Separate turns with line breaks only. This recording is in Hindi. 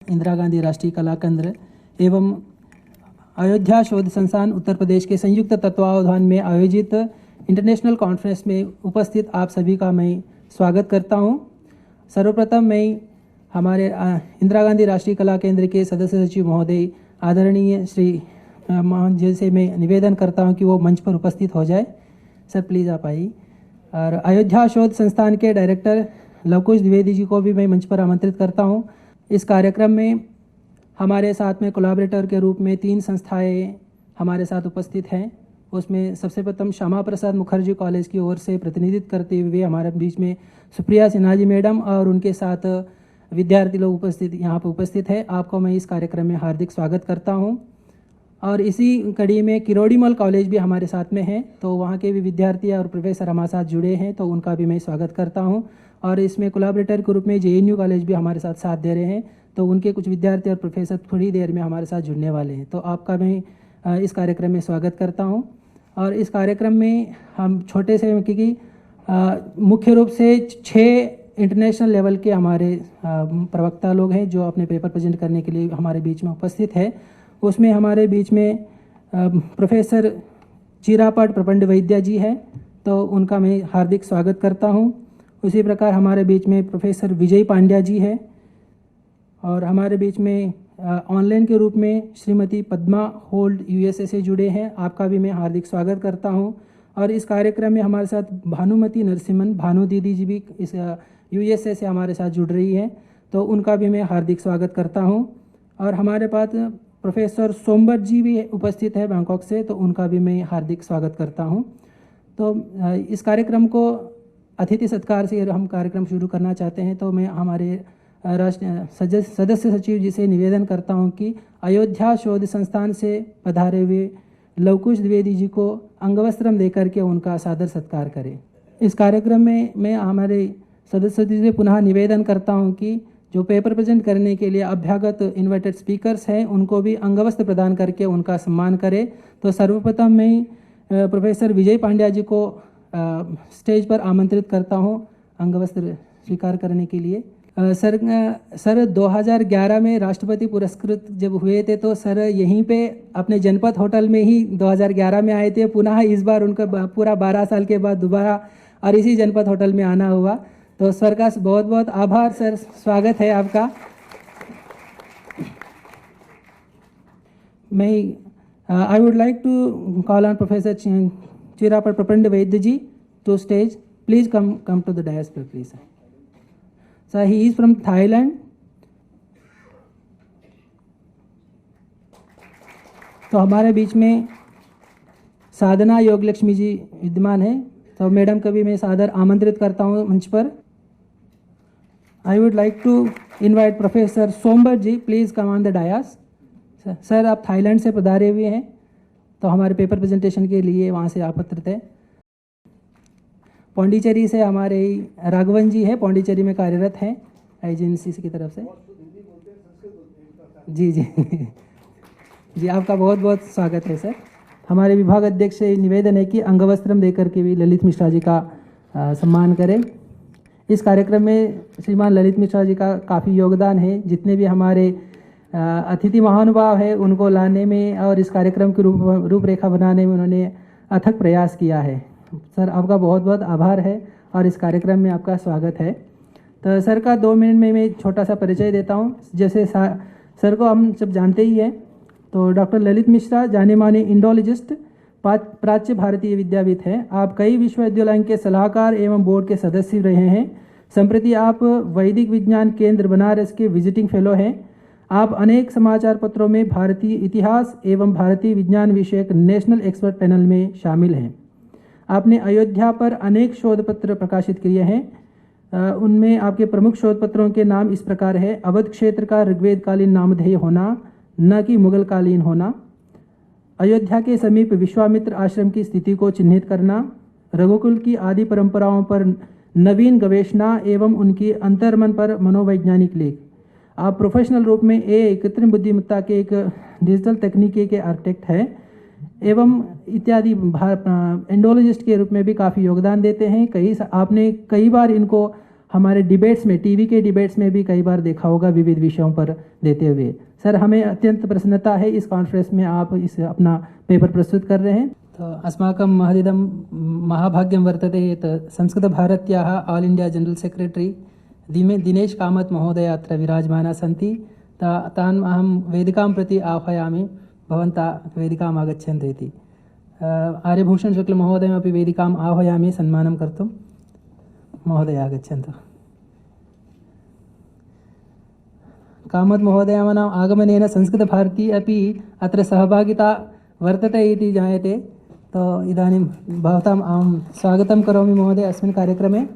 इंदिरा गांधी राष्ट्रीय कला केंद्र एवं अयोध्या शोध संस्थान उत्तर प्रदेश के संयुक्त तत्वावधान में आयोजित इंटरनेशनल कॉन्फ्रेंस में उपस्थित आप सभी का मैं स्वागत करता हूं। सर्वप्रथम मैं हमारे इंदिरा गांधी राष्ट्रीय कला केंद्र के सदस्य सचिव महोदय आदरणीय श्री मोहन जी से मैं निवेदन करता हूं कि वो मंच पर उपस्थित हो जाए। सर प्लीज़ आप आइए। और अयोध्या शोध संस्थान के डायरेक्टर लवकुश द्विवेदी जी को भी मैं मंच पर आमंत्रित करता हूं। इस कार्यक्रम में हमारे साथ में कोलैबोरेटर के रूप में 3 संस्थाएं हमारे साथ उपस्थित हैं। उसमें सबसे प्रथम श्यामा प्रसाद मुखर्जी कॉलेज की ओर से प्रतिनिधित्व करते हुए हमारे बीच में सुप्रिया सिन्हा जी मैडम और उनके साथ विद्यार्थी लोग यहाँ पर उपस्थित है। आपको मैं इस कार्यक्रम में हार्दिक स्वागत करता हूँ। और इसी कड़ी में किरोड़ीमल कॉलेज भी हमारे साथ में है, तो वहाँ के भी विद्यार्थी और प्रोफेसर हमारे साथ जुड़े हैं, तो उनका भी मैं स्वागत करता हूँ। और इसमें कोलैबोरेटर के रूप में JNU कॉलेज भी हमारे साथ दे रहे हैं, तो उनके कुछ विद्यार्थी और प्रोफेसर थोड़ी देर में हमारे साथ जुड़ने वाले हैं, तो आपका मैं इस कार्यक्रम में स्वागत करता हूँ। और इस कार्यक्रम में हम छोटे से क्योंकि मुख्य रूप से 6 इंटरनेशनल लेवल के हमारे प्रवक्ता लोग हैं जो अपने पेपर प्रेजेंट करने के लिए हमारे बीच में उपस्थित है। उसमें हमारे बीच में प्रोफेसर चिरापट प्रपंड वैद्य जी हैं, तो उनका मैं हार्दिक स्वागत करता हूं। उसी प्रकार हमारे बीच में प्रोफेसर विजय पांड्या जी हैं और हमारे बीच में ऑनलाइन के रूप में श्रीमती पद्मा होल्ड USA से जुड़े हैं, आपका भी मैं हार्दिक स्वागत करता हूं। और इस कार्यक्रम में हमारे साथ भानुमति नरसिम्हन भानु दीदी जी भी इस USA से हमारे साथ जुड़ रही हैं, तो उनका भी मैं हार्दिक स्वागत करता हूं। और हमारे पास प्रोफेसर सोमबत जी भी उपस्थित है बैंकॉक से, तो उनका भी मैं हार्दिक स्वागत करता हूं। तो इस कार्यक्रम को अतिथि सत्कार से हम कार्यक्रम शुरू करना चाहते हैं, तो मैं हमारे सदस्य सचिव जी से निवेदन करता हूं कि अयोध्या शोध संस्थान से पधारे हुए लवकुश द्विवेदी जी को अंगवस्त्रम देकर के उनका सादर सत्कार करें। इस कार्यक्रम में मैं हमारे सदस्य सचिव से पुनः निवेदन करता हूं कि जो पेपर प्रेजेंट करने के लिए अभ्यागत इन्वाइटेड स्पीकर्स हैं उनको भी अंगवस्त्र प्रदान करके उनका सम्मान करें। तो सर्वप्रथम मैं प्रोफेसर विजय पांड्या जी को स्टेज पर आमंत्रित करता हूं अंगवस्त्र स्वीकार करने के लिए। सर 2011 में राष्ट्रपति पुरस्कृत जब हुए थे, तो सर यहीं पे अपने जनपद होटल में ही 2011 में आए थे। पुनः इस बार उनका पूरा 12 साल के बाद दोबारा और इसी जनपद होटल में आना हुआ, तो सर का बहुत बहुत आभार सर, स्वागत है आपका। मैं I would like to call on professor Chirapat Prapand Vaidya ji to stage. Please come to the dais please. Sir he is from Thailand. तो हमारे बीच में साधना योग लक्ष्मी जी विद्यमान है, तो मैडम को भी मैं सादर आमंत्रित करता हूँ मंच पर। I would like to invite professor Sombat ji, please come on the dais. Sir आप थाईलैंड से पधारे हुए हैं, तो हमारे पेपर प्रेजेंटेशन के लिए वहाँ से आमंत्रित है। पौंडीचेरी से हमारे राघवन जी है, पौंडीचेरी में कार्यरत हैं एजेंसी की तरफ से। जी जी जी, आपका बहुत बहुत स्वागत है सर। हमारे विभाग अध्यक्ष से निवेदन है कि अंगवस्त्रम देकर के भी ललित मिश्रा जी का सम्मान करें। इस कार्यक्रम में श्रीमान ललित मिश्रा जी का काफ़ी योगदान है। जितने भी हमारे अतिथि महानुभाव हैं उनको लाने में और इस कार्यक्रम की रूपरेखा बनाने में उन्होंने अथक प्रयास किया है। सर आपका बहुत बहुत आभार है और इस कार्यक्रम में आपका स्वागत है। तो सर का 2 मिनट में मैं छोटा सा परिचय देता हूँ। जैसे सर को हम सब जानते ही हैं, तो डॉक्टर ललित मिश्रा जाने माने इंडोलॉजिस्ट, प्राच्य भारतीय विद्याविद हैं। आप कई विश्वविद्यालयों के सलाहकार एवं बोर्ड के सदस्य रहे हैं। संप्रति आप वैदिक विज्ञान केंद्र बनारस के विजिटिंग फेलो हैं। आप अनेक समाचार पत्रों में भारतीय इतिहास एवं भारतीय विज्ञान विषयक नेशनल एक्सपर्ट पैनल में शामिल हैं। आपने अयोध्या पर अनेक शोध पत्र प्रकाशित किए हैं। उनमें आपके प्रमुख शोध पत्रों के नाम इस प्रकार है: अवध क्षेत्र का ऋग्वेदकालीन नामधेय होना, न कि मुगलकालीन होना, अयोध्या के समीप विश्वामित्र आश्रम की स्थिति को चिन्हित करना, रघुकुल की आदि परंपराओं पर नवीन गवेषणा एवं उनकी अंतर्मन पर मनोवैज्ञानिक लेख। आप प्रोफेशनल रूप में कृत्रिम बुद्धिमत्ता के एक डिजिटल तकनीकी के आर्किटेक्ट हैं एवं इत्यादि एंडोलॉजिस्ट के रूप में भी काफ़ी योगदान देते हैं। आपने कई बार इनको हमारे डिबेट्स में, टीवी के डिबेट्स में भी कई बार देखा होगा विविध विषयों पर देते हुए। सर, हमें अत्यंत प्रसन्नता है इस कॉन्फ्रेंस में आप इस अपना पेपर प्रस्तुत कर रहे हैं। तो अस्माकं महदिदं महाभाग्यं वर्तते यत् संस्कृतभारत्याः all India general secretary Dinesh Kamat महोदय अत्र विराजमानाः सन्ति। तान् अहं वेदिकां प्रति आह्वयामि, भवन्तः वेदिकाम् आगच्छन्तु इति। आर्यभूषण शुक्ल महोदयमपि वेदिकाम् आह्वयामि सन्मानं कर्तुं। महोदय आगच्छन्तु। कामत महोदयानाम् आगमनेन संस्कृतभारती अपि अत्र सहभागिता वर्तते इति ज्ञायते। तो इदानीं भवताम् अहं स्वागतं करोमि महोदय अस्मिन् कार्यक्रमे।